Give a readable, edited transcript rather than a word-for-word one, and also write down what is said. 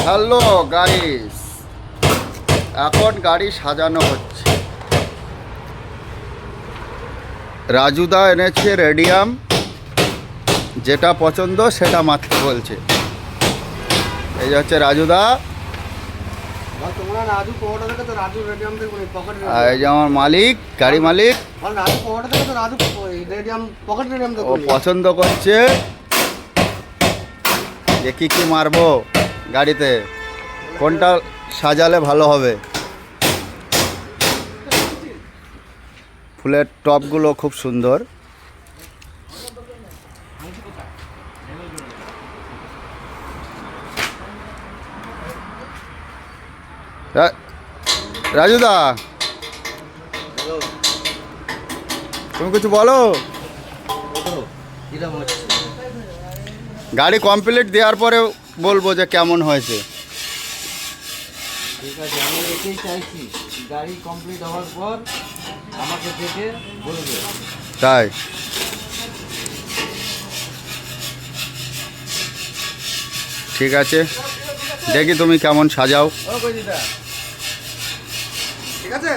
Hello guys, এখন গাড়ি সাজানো হচ্ছে। রাজুদা এনেছে রেডিয়াম, যেটা পছন্দ সেটা মারতে বলছে। এই যে হচ্ছে রাজুদা, আর এই যে আমার মালিক, গাড়ি মালিক, ও পছন্দ করছে যে কী কী মারবো গাড়িতে, কোনটা সাজালে ভালো হবে। ফুলের টপগুলো খুব সুন্দর। রাজুদা, তুমি কিছু বলো। গাড়ি কমপ্লিট দেওয়ার পরে বলবো যে কেমন হয়েছে। ঠিক আছে, আমি এটাই চাইছি, গাড়ি কমপ্লিট হওয়ার পর আমাকে দেখে বলবে। তাই ঠিক আছে, দেখি তুমি কেমন সাজাও। ঠিক আছে।